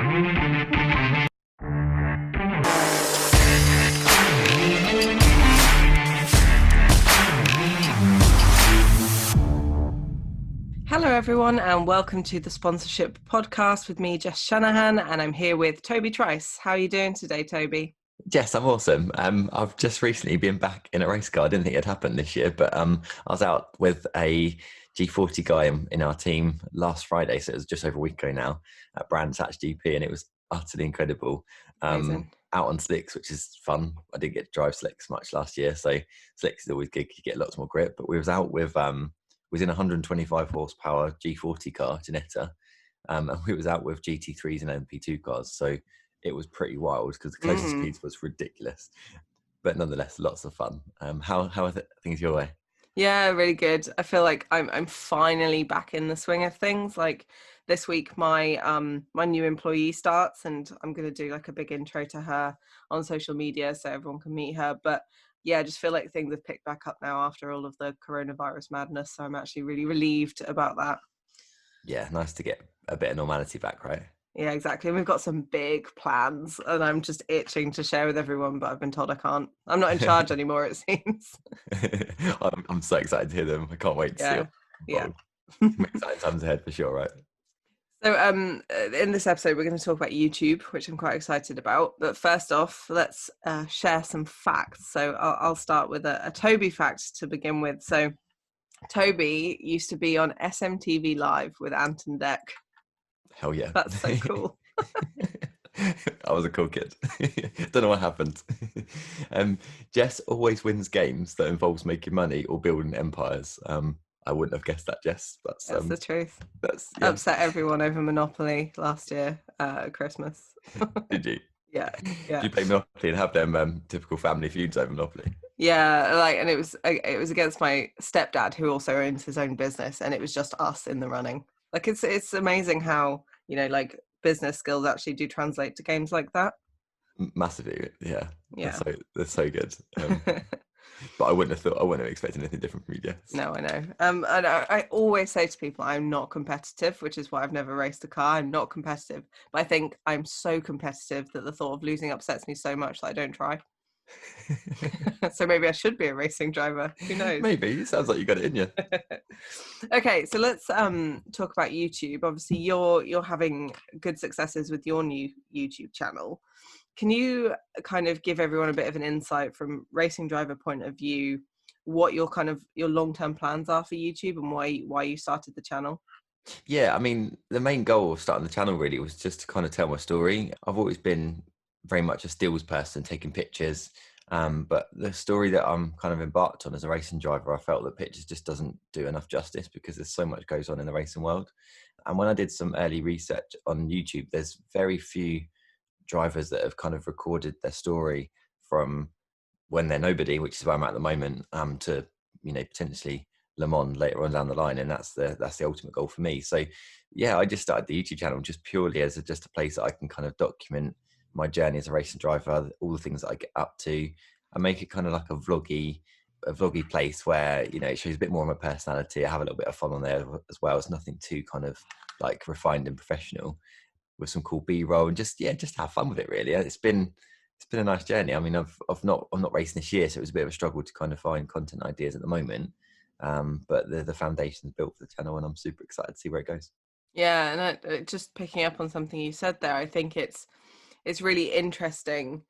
Hello everyone and welcome to the Sponsorship Podcast with me, Jess Shanahan, and I'm here with Toby Trice. How are you doing today, Toby? Jess, I'm awesome. I've just recently been back in a race car. I didn't think it'd happen this year, but I was out with a G40 guy in our team last Friday, so it was just over a week ago now, at Brands Hatch GP, and it was utterly incredible. Amazing. Out on slicks, which is fun. I didn't get to drive slicks much last year, so slicks is always good. You get lots more grip, but we was out with was in a 125 horsepower G40 car, Ginetta, and we was out with GT3s and MP2 cars, so it was pretty wild because the closest speeds was ridiculous, but nonetheless, lots of fun. How are things your way? Yeah, really good. I feel like I'm finally back in the swing of things. Like this week, my my new employee starts, and I'm gonna do like a big intro to her on social media so everyone can meet her. But yeah, I just feel like things have picked back up now after all of the coronavirus madness. So I'm actually really relieved about that. Yeah, nice to get a bit of normality back, right? Yeah, exactly. And we've got some big plans, and I'm just itching to share with everyone, but I've been told I can't. I'm not in charge anymore, it seems. I'm so excited to hear them. I can't wait to see them. Yeah. Some exciting times ahead for sure, right? So in this episode, we're going to talk about YouTube, which I'm quite excited about. But first off, let's share some facts. So I'll start with a Toby fact to begin with. So Toby used to be on SMTV Live with Ant and Dec. Hell yeah. That's so cool. I was a cool kid. Don't know what happened. Jess always wins games that involves making money or building empires. I wouldn't have guessed that, Jess. That's the truth. Yeah. Upset everyone over Monopoly last year at Christmas. Did you? Yeah. Did you play Monopoly and have them typical family feuds over Monopoly? Yeah, and it was against my stepdad, who also owns his own business, and it was just us in the running. Like it's amazing how, like business skills actually do translate to games like that. Massively, yeah. Yeah. They're so good. But I wouldn't have expected anything different from you, Jess. No, I know. And I always say to people, I'm not competitive, which is why I've never raced a car. I'm not competitive, but I think I'm so competitive that the thought of losing upsets me so much that I don't try. So maybe I should be a racing driver. Who knows? Maybe. It sounds like you got it in you. Okay, so let's talk about YouTube. Obviously, you're having good successes with your new YouTube channel. Can you kind of give everyone a bit of an insight from racing driver point of view, what your long-term plans are for YouTube and why you started the channel? Yeah, I mean, the main goal of starting the channel really was just to kind of tell my story. I've always been very much a stills person, taking pictures. But the story that I'm kind of embarked on as a racing driver, I felt that pictures just doesn't do enough justice because there's so much goes on in the racing world. And when I did some early research on YouTube, there's very few drivers that have kind of recorded their story from when they're nobody, which is where I'm at the moment, to potentially Le Mans later on down the line, and that's the ultimate goal for me. So yeah, I just started the YouTube channel just purely as just a place that I can kind of document my journey as a racing driver, all the things that I get up to, and make it kind of like a vloggy place where it shows a bit more of my personality. I have a little bit of fun on there as well. It's nothing too kind of like refined and professional, with some cool B-roll and just have fun with it really. It's been a nice journey. I mean, I'm not racing this year, so it was a bit of a struggle to kind of find content ideas at the moment. But the foundation's built for the channel, and I'm super excited to see where it goes. Yeah, and just picking up on something you said there, I think it's really interesting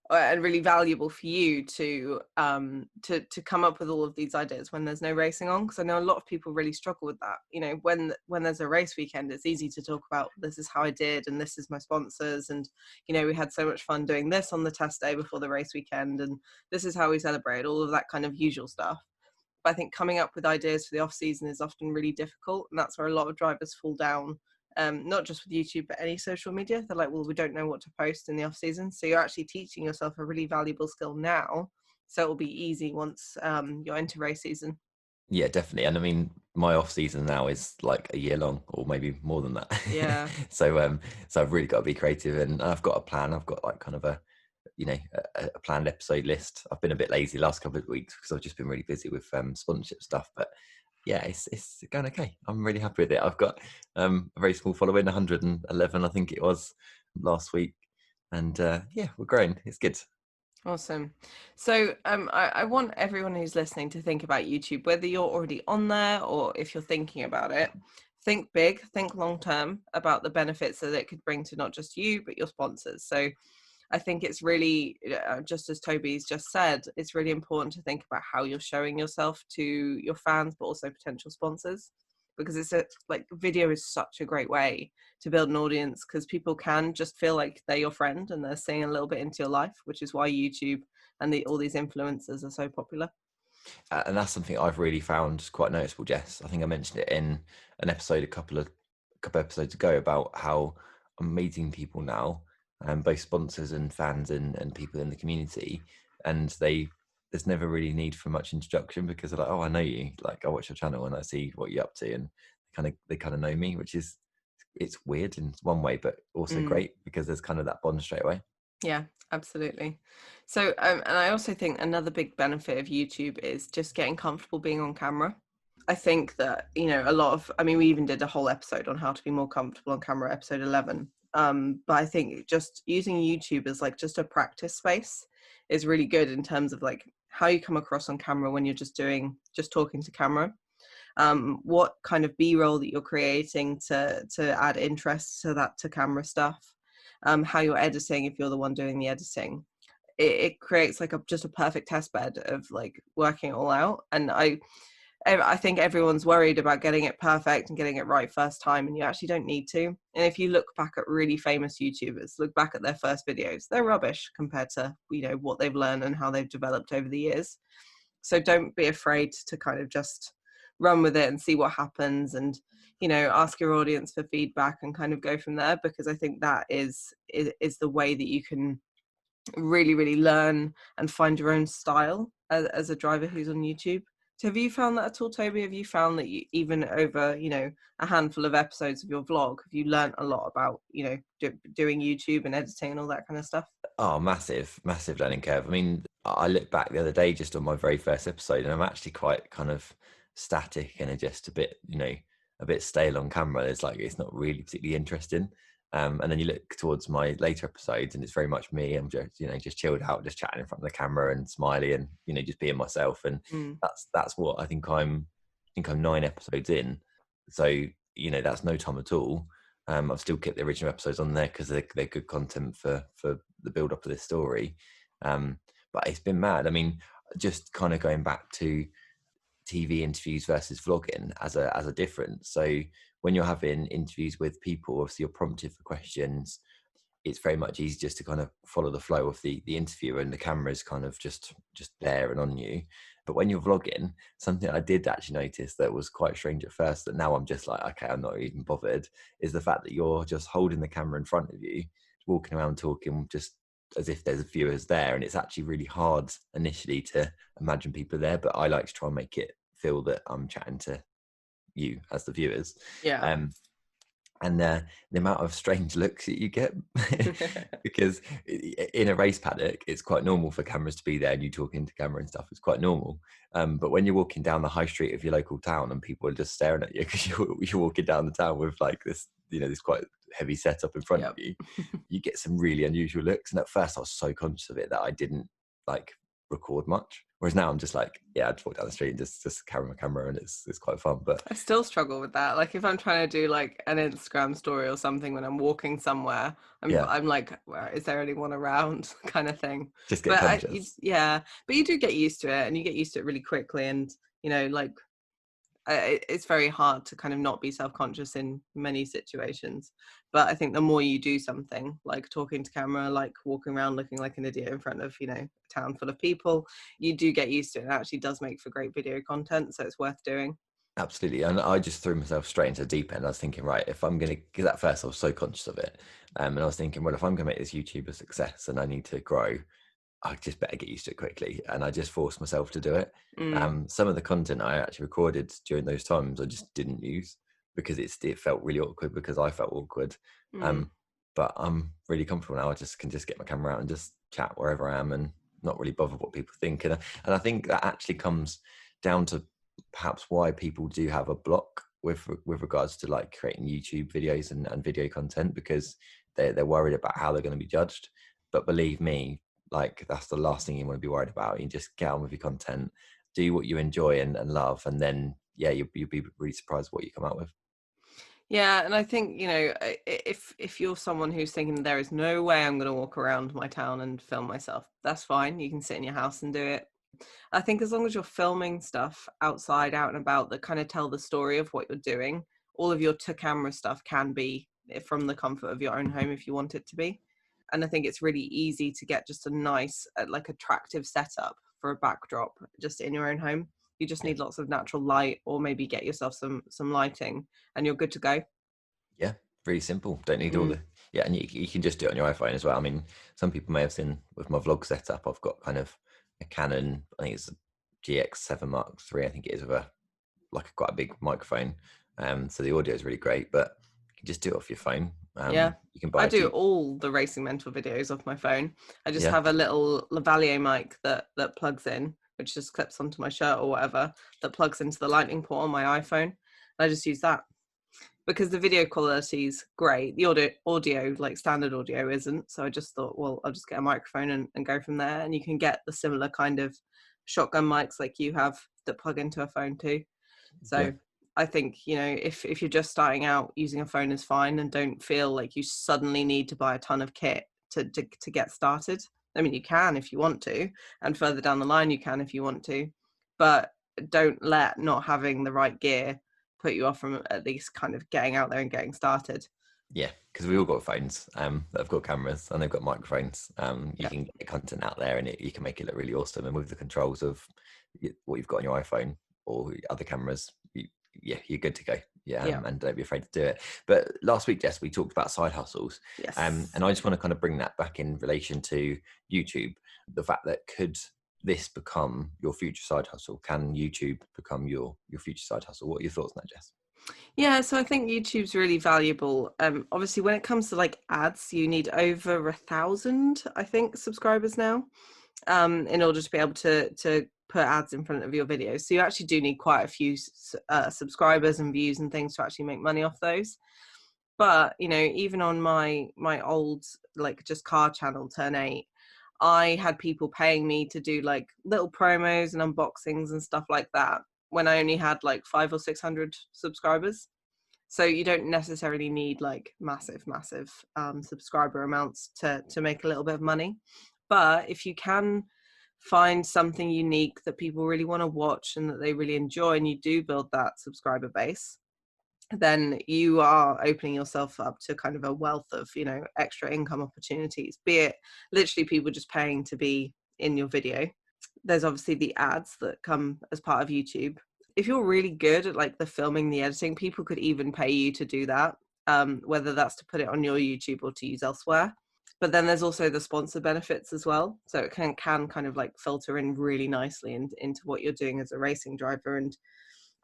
and really valuable for you to come up with all of these ideas when there's no racing on, because I know a lot of people really struggle with that. When there's a race weekend, it's easy to talk about, this is how I did and this is my sponsors, and we had so much fun doing this on the test day before the race weekend, and this is how we celebrate, all of that kind of usual stuff. But I think coming up with ideas for the off season is often really difficult, and that's where a lot of drivers fall down. Not just with YouTube, but any social media. They're like, well, we don't know what to post in the off season. So you're actually teaching yourself a really valuable skill now, so it will be easy once you're into race season. Yeah, definitely. And I mean, my off season now is like a year long, or maybe more than that. Yeah. So I've really got to be creative, and I've got a plan. I've got like kind of a planned episode list. I've been a bit lazy the last couple of weeks because I've just been really busy with sponsorship stuff, but yeah, it's going okay. I'm really happy with it. I've got a very small following, 111, I think it was. last week, and yeah, we're growing. It's good. Awesome. So I want everyone who's listening to think about YouTube, whether you're already on there or if you're thinking about it. Think big, think long term about the benefits that it could bring to not just you, but your sponsors. So I think it's really, just as Toby's just said, it's really important to think about how you're showing yourself to your fans, but also potential sponsors, because video is such a great way to build an audience, because people can just feel like they're your friend and they're seeing a little bit into your life, which is why YouTube and all these influencers are so popular. And that's something I've really found quite noticeable, Jess. I think I mentioned it in an episode a couple episodes ago about how I'm meeting people now, both sponsors and fans and people in the community, and there's never really need for much introduction because they're like, oh, I know you, like I watch your channel and I see what you're up to, and they kind of know me, which is, it's weird in one way, but also great because there's kind of that bond straight away. Yeah, absolutely. So, and I also think another big benefit of YouTube is just getting comfortable being on camera. I think that, we even did a whole episode on how to be more comfortable on camera, episode 11. But I think just using YouTube as like just a practice space is really good in terms of like how you come across on camera when you're just talking to camera. What kind of B-roll that you're creating to add interest to camera stuff, how you're editing if you're the one doing the editing. It creates like just a perfect test bed of like working it all out. And I think everyone's worried about getting it perfect and getting it right first time, and you actually don't need to. And if you look back at really famous YouTubers, look back at their first videos, they're rubbish compared to what they've learned and how they've developed over the years. So don't be afraid to kind of just run with it and see what happens, and ask your audience for feedback and kind of go from there, because I think that is the way that you can really, really learn and find your own style as a driver who's on YouTube. So have you found that at all, Toby? Have you found that you, even over a handful of episodes of your vlog, have you learned a lot about doing YouTube and editing and all that kind of stuff? Oh, massive learning curve. I mean, I looked back the other day just on my very first episode, and I'm actually quite kind of static and just a bit, a bit stale on camera. It's like it's not really particularly interesting. And then you look towards my later episodes, and it's very much me. I'm just, just chilled out, just chatting in front of the camera and smiley, and just being myself. And that's what I think I'm 9 episodes in. So that's no time at all. I've still kept the original episodes on there because they're good content for the build up of this story. But it's been mad. I mean, just kind of going back to TV interviews versus vlogging as a difference. So when you're having interviews with people, obviously you're prompted for questions. It's very much easy just to kind of follow the flow of the interview, and the camera is kind of just there and on you. But when you're vlogging, something I did actually notice that was quite strange at first, that now I'm just like, okay, I'm not even bothered, is the fact that you're just holding the camera in front of you, walking around talking just as if there's viewers there. And it's actually really hard initially to imagine people there, but I like to try and make it feel that I'm chatting to you as the viewers. Yeah. And the amount of strange looks that you get because in a race paddock, it's quite normal for cameras to be there and you talking to camera and stuff. It's quite normal. But when you're walking down the high street of your local town and people are just staring at you because you're walking down the town with like this, this quite heavy setup in front of you, you get some really unusual looks. And at first I was so conscious of it that I didn't like record much. Whereas now I'm just like, yeah, I just walk down the street and just carry my camera, and it's quite fun. But I still struggle with that. Like if I'm trying to do like an Instagram story or something when I'm walking somewhere, I'm like, well, is there anyone around, kind of thing. just get conscious. But you do get used to it, and you get used to it really quickly. And it's very hard to kind of not be self-conscious in many situations. But I think the more you do something like talking to camera, like walking around looking like an idiot in front of a town full of people, you do get used to it, and it actually does make for great video content, so it's worth doing. Absolutely. And I just threw myself straight into the deep end. I was thinking, right, if I'm going to, because at first I was so conscious of it. And I was thinking, well, if I'm going to make this YouTube a success and I need to grow, I just better get used to it quickly. And I just forced myself to do it. Some of the content I actually recorded during those times, I just didn't use because it felt really awkward, because I felt awkward. But I'm really comfortable now. I can just get my camera out and just chat wherever I am and not really bother what people think. And I think that actually comes down to perhaps why people do have a block with regards to like creating YouTube videos and video content, because they're worried about how they're going to be judged. But believe me, like that's the last thing you want to be worried about. You just get on with your content, do what you enjoy and love, and then yeah, you'll be really surprised what you come out with. Yeah, and I think, you know, if you're someone who's thinking there is no way I'm going to walk around my town and film myself, that's fine. You can sit in your house and do it. I think as long as you're filming stuff outside, out and about, that kind of tell the story of what you're doing, all of your to camera stuff can be from the comfort of your own home if you want it to be. And I think it's really easy to get just a nice, like attractive setup for a backdrop just in your own home. You just Yeah. need lots of natural light, or maybe get yourself some lighting, and you're good to go. Yeah, really simple. Don't need all Mm, the yeah, and you can just do it on your iPhone as well. I mean, some people may have seen with my vlog setup, I've got kind of a Canon, I think it's a GX7 Mark III, I think it is, with a like quite a big microphone. So the audio is really great, but you can just do it off your phone. yeah. You can I buy a do cheap, all the Racing Mentor videos off my phone. I just yeah, have a little lavalier mic that plugs in, which just clips onto my shirt or whatever, that plugs into the lightning port on my iPhone. And I just use that because the video quality is great. The audio, like standard audio, isn't. So I just thought, well, I'll just get a microphone and go from there. And you can get the similar kind of shotgun mics like you have that plug into a phone too. yeah, So I think, you know, if you're just starting out, using a phone is fine, and don't feel like you suddenly need to buy a ton of kit to get started. I mean, you can if you want to, and further down the line you can if you want to, but don't let not having the right gear put you off from at least kind of getting out there and getting started. yeah. Because we all got phones that have got cameras and they've got microphones. You Yeah. can get content out there, and you can make it look really awesome. And with the controls of what you've got on your iPhone or other cameras, yeah, you're good to go. Yeah, Yeah. and don't be afraid to do it. But last week, Jess, we talked about side hustles, Yes. and I just want to kind of bring that back in relation to YouTube. The fact that could this become your future side hustle? Can YouTube become your future side hustle? What are your thoughts on that, Jess? Yeah, so I think YouTube's really valuable. Obviously, when it comes to like ads, you need over 1,000, I think, subscribers now, in order to be able to put ads in front of your videos. So you actually do need quite a few subscribers and views and things to actually make money off those. But you know, even on my old like just car channel, Turn 8, I had people paying me to do like little promos and unboxings and stuff like that when I only had like 500 or 600 subscribers. So you don't necessarily need like massive subscriber amounts to make a little bit of money. But if you can find something unique that people really want to watch and that they really enjoy, and you do build that subscriber base, then you are opening yourself up to kind of a wealth of, you know, extra income opportunities, be it literally people just paying to be in your video. There's obviously the ads that come as part of YouTube. If you're really good at like the filming, the editing, people could even pay you to do that, whether that's to put it on your YouTube or to use elsewhere. But then there's also the sponsor benefits as well. So it can kind of like filter in really nicely into what you're doing as a racing driver. And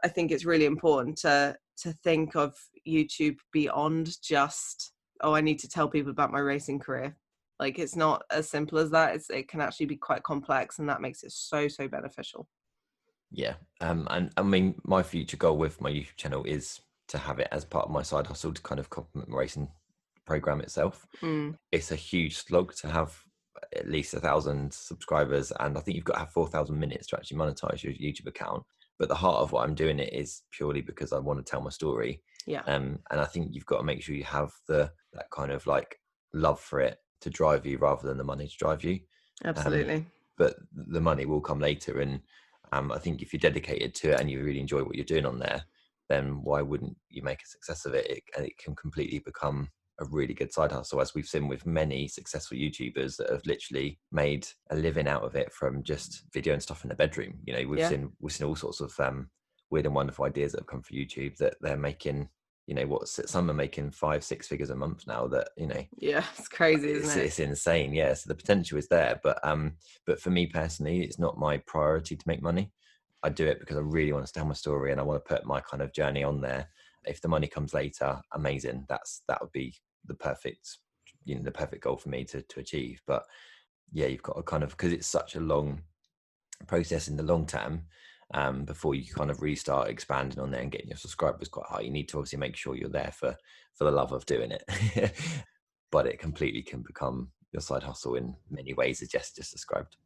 I think it's really important to think of YouTube beyond just, oh, I need to tell people about my racing career. Like it's not as simple as that. It can actually be quite complex, and that makes it so beneficial. Yeah. And I mean, my future goal with my YouTube channel is to have it as part of my side hustle to kind of complement my racing program itself. Mm, It's a huge slog to have at least 1,000 subscribers, and I think you've got to have 4,000 minutes to actually monetize your YouTube account. But the heart of what I'm doing it is purely because I want to tell my story. yeah, And I think you've got to make sure you have that kind of like love for it to drive you rather than the money to drive you. Um, absolutely. but the money will come later, and I think if you're dedicated to it and you really enjoy what you're doing on there, then why wouldn't you make a success of it? And it can completely become a really good side hustle, as we've seen with many successful YouTubers that have literally made a living out of it from just video and stuff in the bedroom. You know, Yeah, we've seen all sorts of weird and wonderful ideas that have come from YouTube that they're making. You know, what some are making 5-6 figures a month now. That you know, yeah, it's crazy, isn't it? it's insane. Yeah, so the potential is there, but for me personally, it's not my priority to make money. I do it because I really want to tell my story and I want to put my kind of journey on there. If the money comes later, amazing. That would be the perfect, the perfect goal for me to achieve. But yeah, you've got to kind of, because it's such a long process in the long term. before you kind of restart expanding on there and getting your subscribers quite high. You need to obviously make sure you're there for the love of doing it. But it completely can become your side hustle in many ways, as Jess just described.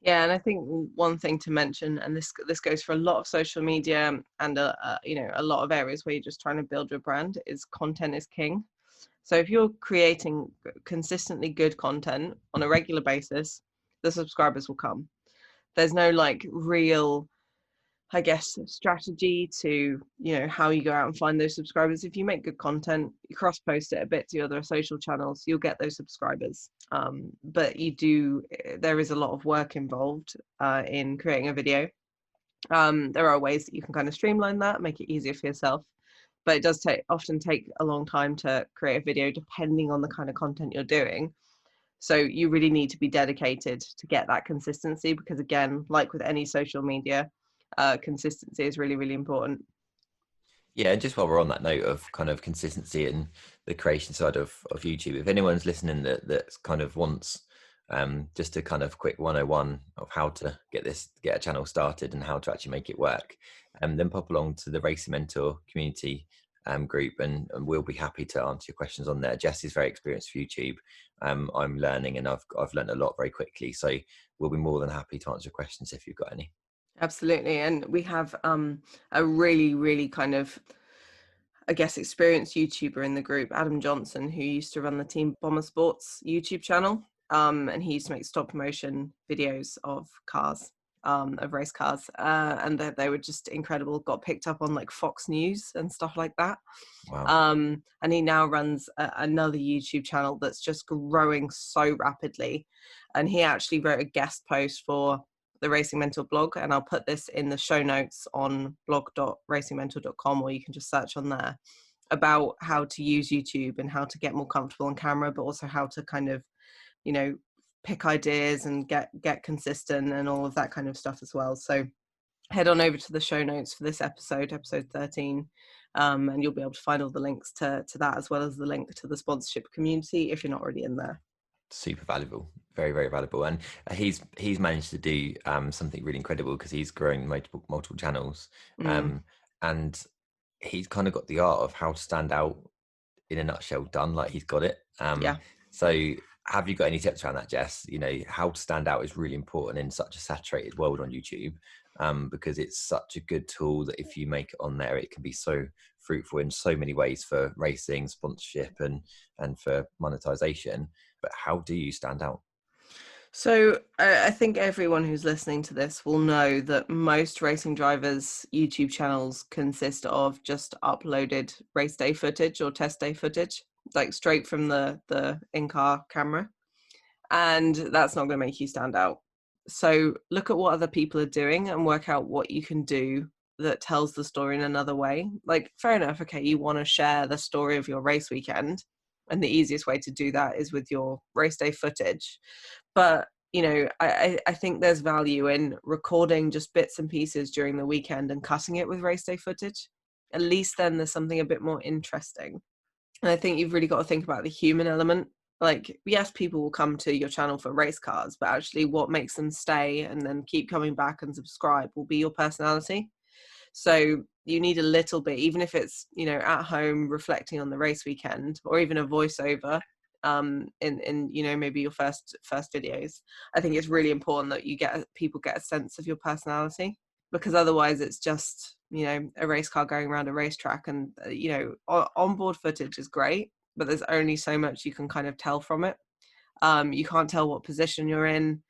Yeah, and I think one thing to mention, and this goes for a lot of social media and a lot of areas where you're just trying to build your brand, is content is king. So if you're creating consistently good content on a regular basis, the subscribers will come. There's no like real, I guess, strategy to, how you go out and find those subscribers. If you make good content, you cross post it a bit to your other social channels, you'll get those subscribers. But there is a lot of work involved in creating a video. There are ways that you can kind of streamline that, make it easier for yourself. But it does often take a long time to create a video, depending on the kind of content you're doing. So you really need to be dedicated to get that consistency, because again, like with any social media, consistency is really, really important. Yeah, and just while we're on that note of kind of consistency and the creation side of YouTube, if anyone's listening that kind of wants just a kind of quick 101 of how to get a channel started and how to actually make it work, then pop along to the Racing Mentor community group, and we'll be happy to answer your questions on there. Jess is very experienced with YouTube. I'm learning, and I've learned a lot very quickly, so we'll be more than happy to answer questions if you've got any. Absolutely. And we have a really, really kind of, I guess, experienced YouTuber in the group, Adam Johnson, who used to run the Team Bomber Sports YouTube channel. And he used to make stop motion videos of cars, of race cars. And they were just incredible, got picked up on like Fox News and stuff like that. Wow. And he now runs another YouTube channel that's just growing so rapidly. And he actually wrote a guest post for the Racing Mentor blog, and I'll put this in the show notes on blog.racingmentor.com, or you can just search on there, about how to use YouTube and how to get more comfortable on camera, but also how to kind of, pick ideas and get consistent and all of that kind of stuff as well. So head on over to the show notes for this episode 13, and you'll be able to find all the links to that, as well as the link to the sponsorship community if you're not already in there. Super valuable, very, very valuable. And he's managed to do something really incredible, because he's growing multiple channels, and he's kind of got the art of how to stand out in a nutshell done. Like, he's got it. Yeah. So have you got any tips around that, Jess? How to stand out is really important in such a saturated world on YouTube, because it's such a good tool that if you make it on there, it can be so fruitful in so many ways for racing, sponsorship, and for monetization. But how do you stand out? So I think everyone who's listening to this will know that most racing drivers' YouTube channels consist of just uploaded race day footage or test day footage, like straight from the in-car camera. And that's not going to make you stand out. So look at what other people are doing and work out what you can do that tells the story in another way. Like, fair enough, okay, you want to share the story of your race weekend, and the easiest way to do that is with your race day footage. But I think there's value in recording just bits and pieces during the weekend and cutting it with race day footage. At least then there's something a bit more interesting. And I think you've really got to think about the human element. Like, yes, people will come to your channel for race cars, but actually what makes them stay and then keep coming back and subscribe will be your personality. So you need a little bit, even if it's, at home reflecting on the race weekend, or even a voiceover in maybe your first videos. I think it's really important that people get a sense of your personality, because otherwise it's just, a race car going around a racetrack, and onboard footage is great, but there's only so much you can kind of tell from it. You can't tell what position you're in.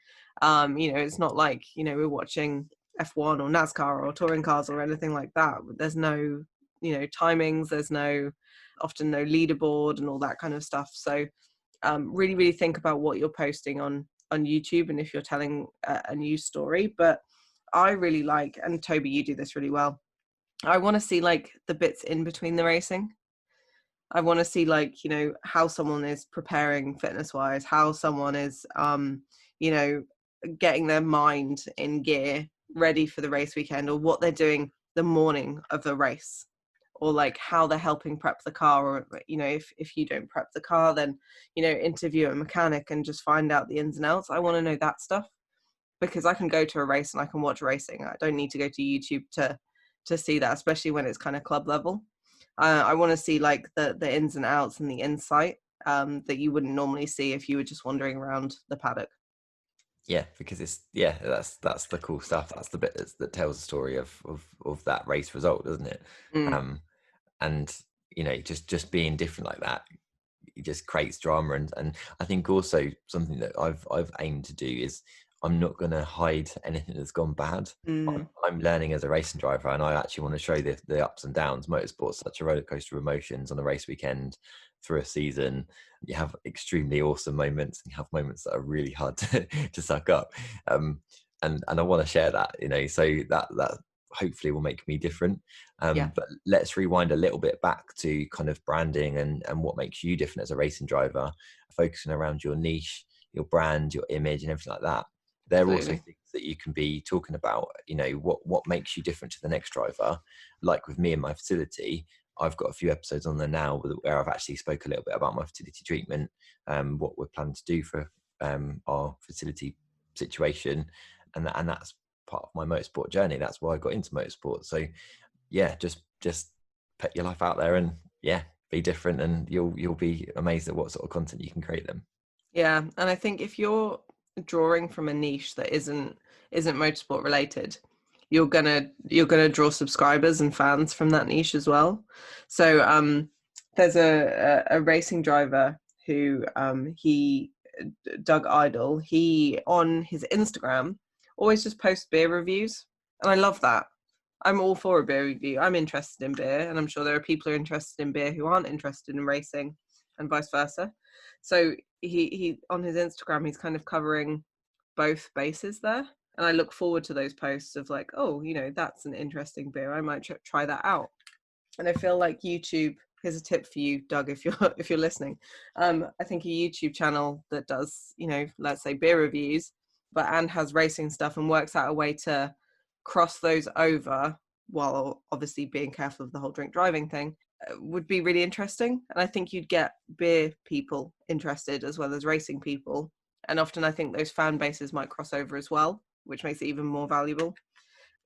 It's not like, we're watching F1 or NASCAR or touring cars or anything like that. There's no, timings, there's often no leaderboard and all that kind of stuff. So really, really think about what you're posting on YouTube, and if you're telling a news story. But I really like, and Toby, you do this really well, I want to see like the bits in between the racing. I want to see like, how someone is preparing fitness wise, how someone is, getting their mind in gear ready for the race weekend, or what they're doing the morning of the race, or like how they're helping prep the car, or, if you don't prep the car, then, interview a mechanic and just find out the ins and outs. I want to know that stuff. because I can go to a race and I can watch racing. I don't need to go to YouTube to see that, especially when it's kind of club level. I want to see like the ins and outs and the insight that you wouldn't normally see if you were just wandering around the paddock. Yeah, because it's that's the cool stuff. That's the bit that tells the story of that race result, doesn't it? Mm, Um, and just being different like that, it just creates drama. And I think also something that I've aimed to do is I'm not going to hide anything that's gone bad. mm, I'm learning as a racing driver, and I actually want to show the ups and downs. Motorsport's such a roller coaster of emotions on a race weekend through a season. You have extremely awesome moments, and you have moments that are really hard to suck up. And I want to share that, so that hopefully will make me different. yeah, But let's rewind a little bit back to kind of branding and what makes you different as a racing driver, focusing around your niche, your brand, your image, and everything like that. There are also absolutely. things that you can be talking about, what makes you different to the next driver. Like with me and my facility, I've got a few episodes on there now where I've actually spoke a little bit about my fertility treatment, what we're planning to do for our fertility situation, and that's part of my motorsport journey. That's why I got into motorsport. So yeah, just put your life out there and be different, and you'll be amazed at what sort of content you can create them. Yeah, and I think if you're drawing from a niche that isn't motorsport related, you're gonna draw subscribers and fans from that niche as well. So there's a racing driver who he Doug Idle, he on his Instagram always just posts beer reviews, and I love that. I'm all for a beer review. I'm interested in beer, and I'm sure there are people who are interested in beer who aren't interested in racing, and vice versa. So he on his Instagram, he's kind of covering both bases there, and I look forward to those posts of like, oh, that's an interesting beer. I might try that out. And I feel like YouTube. Here's a tip for you, Doug, if you're if you're listening. I think a YouTube channel that does, let's say beer reviews, and has racing stuff and works out a way to cross those over while obviously being careful of the whole drink driving thing would be really interesting. And I think you'd get beer people interested as well as racing people. And often I think those fan bases might cross over as well, which makes it even more valuable.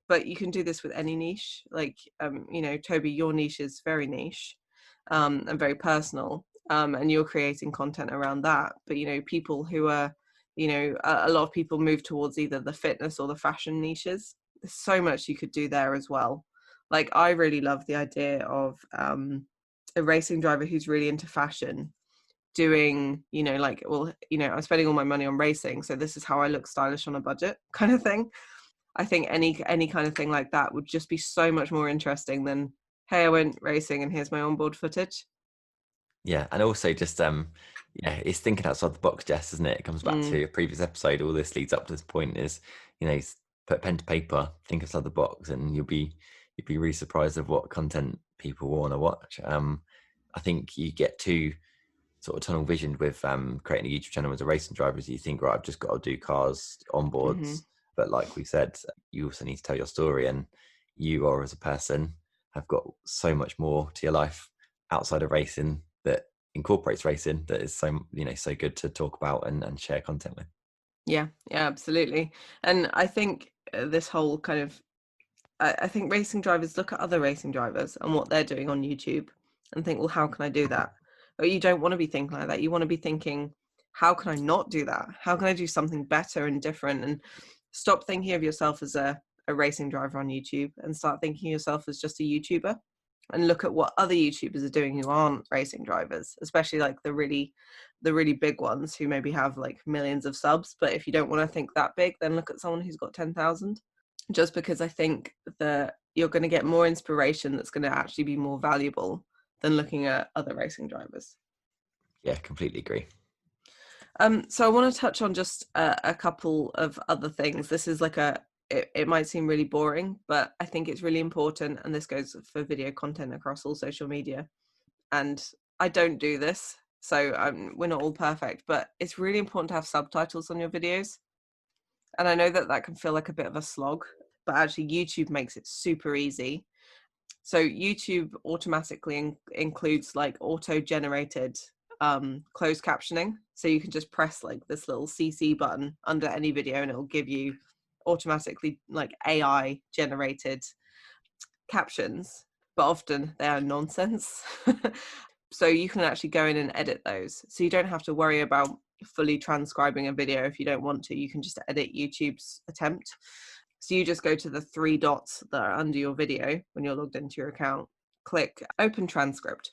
But you can do this with any niche. Like, Toby, your niche is very niche and very personal. And you're creating content around that. But, people who are, a lot of people move towards either the fitness or the fashion niches. There's so much you could do there as well. Like, I really love the idea of a racing driver who's really into fashion doing, I'm spending all my money on racing, so this is how I look stylish on a budget kind of thing. I think any kind of thing like that would just be so much more interesting than, hey, I went racing and here's my onboard footage. Yeah, and also just it's thinking outside the box, Jess, isn't it? It comes back Mm, to a previous episode. All this leads up to this point is, put pen to paper, think outside the box, and you'll be really surprised of what content people want to watch. I think you get too sort of tunnel visioned with creating a YouTube channel as a racing driver. Is you think, right, I've just got to do cars, hmm onboards, but like we said, you also need to tell your story, and you are as a person have got so much more to your life outside of racing that incorporates racing that is so good to talk about and share content with. Yeah, yeah, absolutely. And I think this whole kind of, I think racing drivers look at other racing drivers and what they're doing on YouTube and think, well, how can I do that? But you don't want to be thinking like that. You want to be thinking, how can I not do that? How can I do something better and different? And stop thinking of yourself as a racing driver on YouTube and start thinking of yourself as just a YouTuber, and look at what other YouTubers are doing who aren't racing drivers, especially like the really big ones who maybe have like millions of subs. But if you don't want to think that big, then look at someone who's got 10,000. Just because I think that you're going to get more inspiration that's going to actually be more valuable than looking at other racing drivers. Yeah, completely agree. So I want to touch on just a couple of other things. This is like it might seem really boring, but I think it's really important, and this goes for video content across all social media. And I don't do this, so we're not all perfect, but it's really important to have subtitles on your videos. And I know that that can feel like a bit of a slog, but actually YouTube makes it super easy. So YouTube automatically includes like auto-generated closed captioning. So you can just press like this little CC button under any video and it will give you automatically like AI generated captions, but often they are nonsense. So you can actually go in and edit those. So you don't have to worry about fully transcribing a video if you don't want to. You can just edit YouTube's attempt. So you just go to the three dots that are under your video when you're logged into your account, click open transcript,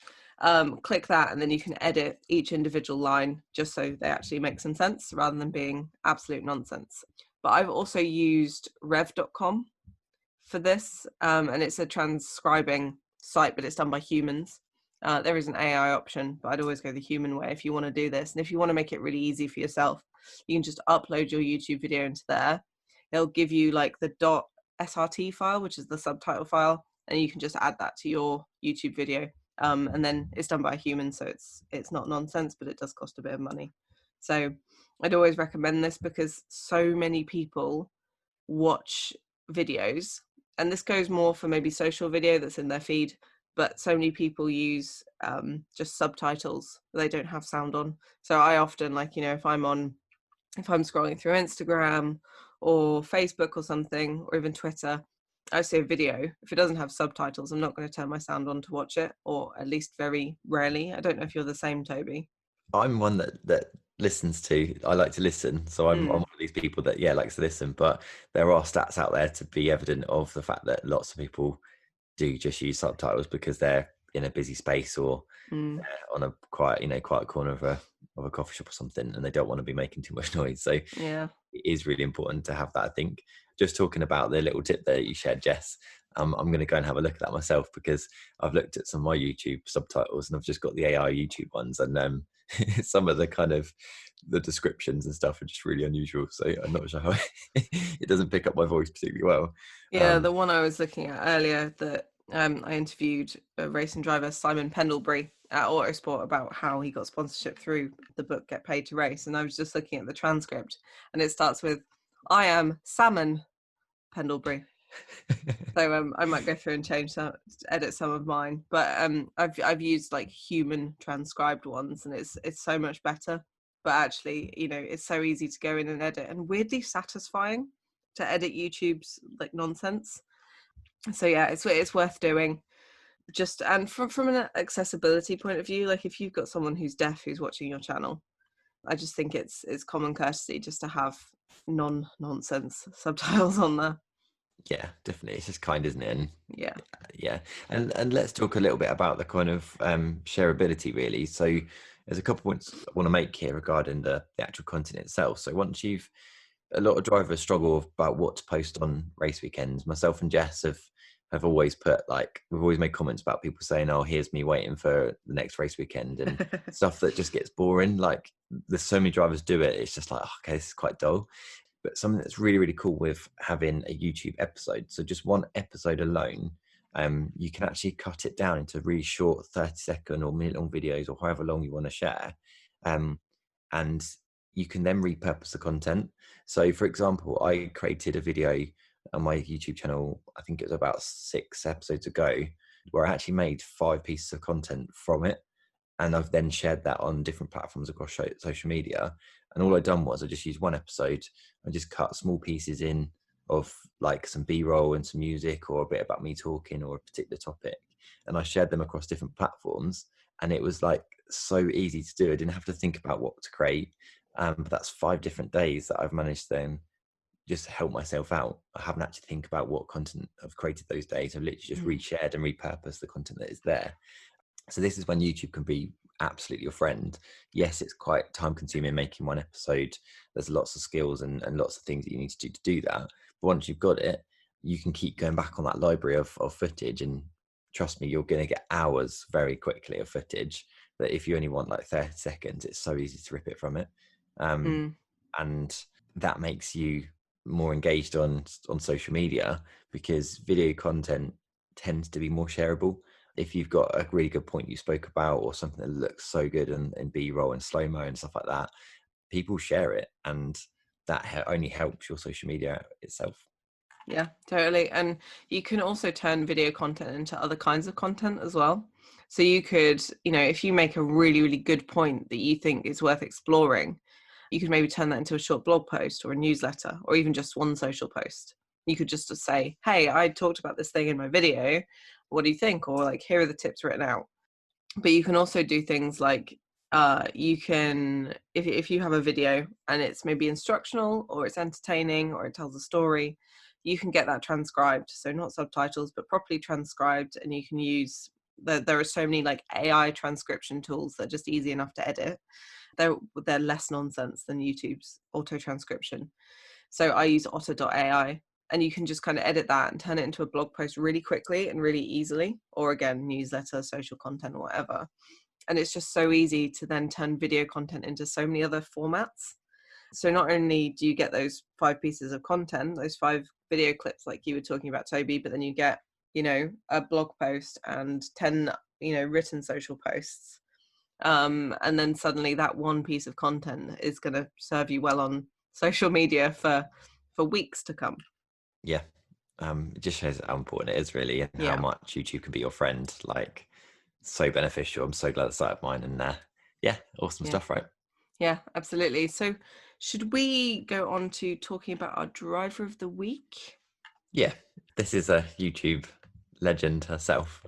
click that, and then you can edit each individual line just so they actually make some sense rather than being absolute nonsense. But I've also used rev.com for this, and it's a transcribing site, but it's done by humans. There is an AI option, but I'd always go the human way if you want to do this. And if you want to make it really easy for yourself, you can just upload your YouTube video into there. It'll give you like the .srt file, which is the subtitle file, and you can just add that to your YouTube video. And then it's done by a human, so it's not nonsense, but it does cost a bit of money. So I'd always recommend this because so many people watch videos, and this goes more for maybe social video that's in their feed, but so many people use just subtitles. They don't have sound on. So I often, like, if I'm scrolling through Instagram or Facebook or something, or even Twitter, I see a video. If it doesn't have subtitles, I'm not going to turn my sound on to watch it, or at least very rarely. I don't know if you're the same, Toby. I'm one that listens to. I like to listen, so I'm one Mm, of these people that likes to listen. But there are stats out there to be evident of the fact that lots of people do just use subtitles because they're in a busy space or mm, on a quiet corner of a coffee shop or something, and they don't want to be making too much noise. So it yeah. is really important to have that. I think just talking about the little tip that you shared, Jess, I'm going to go and have a look at that myself because I've looked at some of my YouTube subtitles and I've just got the AI YouTube ones, and some of the kind of the descriptions and stuff are just really unusual. So I'm not sure how it doesn't pick up my voice particularly well. Yeah, the one I was looking at earlier that I interviewed a racing driver, Simon Pendlebury, at Autosport about how he got sponsorship through the book Get Paid to Race. And I was just looking at the transcript and it starts with, I am Salmon Pendlebury. So I might go through and edit some of mine. But I've used like human transcribed ones and it's so much better. But actually, it's so easy to go in and edit and weirdly satisfying to edit YouTube's like nonsense. So yeah, it's worth doing. Just and from an accessibility point of view, like if you've got someone who's deaf who's watching your channel, I just think it's common courtesy just to have nonsense subtitles on there. Yeah, definitely. It's just kind, isn't it? And Yeah. yeah, and let's talk a little bit about the kind of shareability, really. So there's a couple points I want to make here regarding the actual content itself. So once a lot of drivers struggle about what to post on race weekends. Myself and Jess have always we've always made comments about people saying, "Oh, here's me waiting for the next race weekend," and stuff that just gets boring. Like there's so many drivers do it. It's just like, oh, okay, this is quite dull. But something that's really, really cool with having a YouTube episode, so just one episode alone, you can actually cut it down into really short 30-second or minute-long videos or however long you want to share. And you can then repurpose the content. So, for example, I created a video on my YouTube channel, I think it was about 6 episodes ago, where I actually made 5 pieces of content from it. And I've then shared that on different platforms across social media. And all I've done was I just used one episode. I just cut small pieces in of like some B-roll and some music or a bit about me talking or a particular topic. And I shared them across different platforms. And it was like so easy to do. I didn't have to think about what to create. But that's 5 different days that I've managed to then just help myself out. I haven't had to think about what content I've created those days. I've literally just reshared and repurposed the content that is there. So this is when YouTube can be absolutely your friend. Yes, it's quite time consuming making one episode. There's lots of skills and lots of things that you need to do that. But once you've got it, you can keep going back on that library of footage. And trust me, you're going to get hours very quickly of footage that if you only want like 30 seconds, it's so easy to rip it from it. And that makes you more engaged on social media because video content tends to be more shareable. If you've got a really good point you spoke about or something that looks so good in B-roll and slow-mo and stuff like that, people share it, and that only helps your social media itself. Yeah, totally. And you can also turn video content into other kinds of content as well. So you could, if you make a really, really good point that you think is worth exploring, you could maybe turn that into a short blog post or a newsletter, or even just one social post. You could just say, hey, I talked about this thing in my video. What do you think? Or like, here are the tips written out. But you can also do things like, you can, if you have a video and it's maybe instructional or it's entertaining or it tells a story, you can get that transcribed. So not subtitles, but properly transcribed. And you can use, there are so many like AI transcription tools that are just easy enough to edit. They're less nonsense than YouTube's auto transcription. So I use otter.ai, and you can just kind of edit that and turn it into a blog post really quickly and really easily, or again, newsletter, social content, or whatever. And it's just so easy to then turn video content into so many other formats. So not only do you get those 5 pieces of content, those 5 video clips like you were talking about, Toby, but then you get, a blog post and 10, written social posts. And then suddenly that one piece of content is going to serve you well on social media for weeks to come. Yeah. It just shows how important it is, really, and how Yeah. much YouTube can be your friend. Like, so beneficial. I'm so glad it's started mine, and yeah, awesome Yeah. stuff, right? Yeah, absolutely. So should we go on to talking about our driver of the week? Yeah, this is a YouTube legend herself.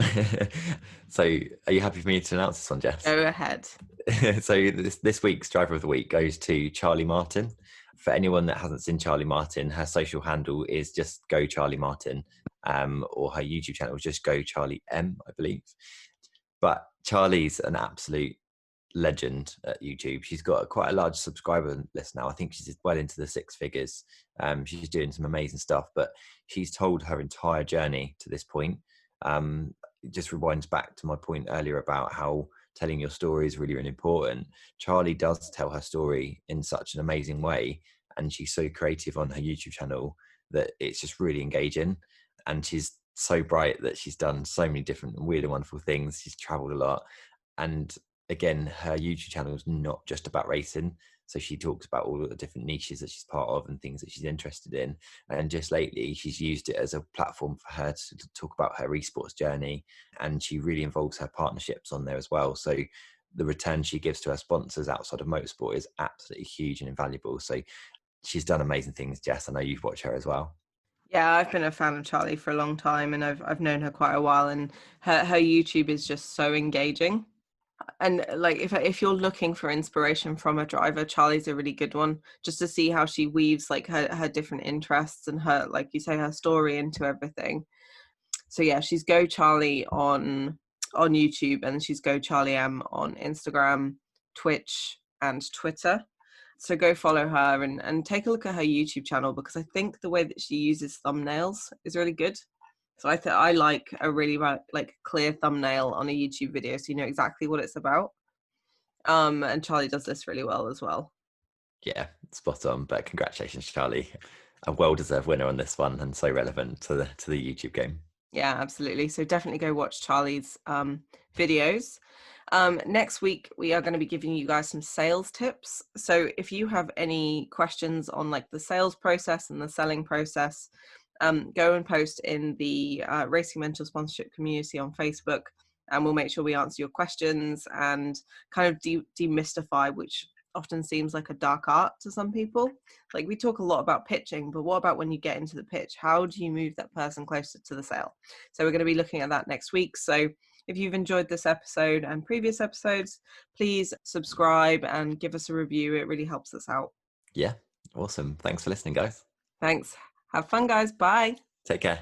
So are you happy for me to announce this one, Jess? Go ahead. So this week's driver of the week goes to Charlie Martin. For anyone that hasn't seen Charlie Martin, her social handle is just Go Charlie Martin, or her YouTube channel is just Go Charlie M, I believe. But Charlie's an absolute legend at YouTube. She's got quite a large subscriber list now. I think she's well into the 6 figures. She's doing some amazing stuff, but she's told her entire journey to this point. It just rewinds back to my point earlier about how telling your story is really, really important. Charlie does tell her story in such an amazing way, and she's so creative on her YouTube channel that it's just really engaging. And she's so bright that she's done so many different weird and wonderful things. She's traveled a lot, and again, her YouTube channel is not just about racing. So she talks about all the different niches that she's part of and things that she's interested in. And just lately, she's used it as a platform for her to talk about her esports journey. And she really involves her partnerships on there as well. So the return she gives to her sponsors outside of motorsport is absolutely huge and invaluable. So she's done amazing things, Jess. I know you've watched her as well. Yeah, I've been a fan of Charlie for a long time, and I've known her quite a while, and her YouTube is just so engaging. And like if you're looking for inspiration from a driver, Charlie's a really good one, just to see how she weaves like her different interests and her, like you say, her story into everything. So yeah, she's Go Charlie on YouTube, and she's Go Charlie M on Instagram, Twitch, and Twitter. So go follow her and take a look at her YouTube channel, because I think the way that she uses thumbnails is really good. So I like a really like clear thumbnail on a YouTube video, so you know exactly what it's about. And Charlie does this really well as well. Yeah, spot on. But congratulations, Charlie. A well-deserved winner on this one, and so relevant to the YouTube game. Yeah, absolutely. So definitely go watch Charlie's videos. Next week, we are going to be giving you guys some sales tips. So if you have any questions on like the sales process and the selling process, go and post in the Racing Mentor Sponsorship community on Facebook, and we'll make sure we answer your questions and kind of demystify, which often seems like a dark art to some people. Like, we talk a lot about pitching, but what about when you get into the pitch? How do you move that person closer to the sale? So we're going to be looking at that next week. So if you've enjoyed this episode and previous episodes, please subscribe and give us a review. It really helps us out. Yeah, awesome. Thanks for listening, guys. Thanks. Have fun, guys. Bye. Take care.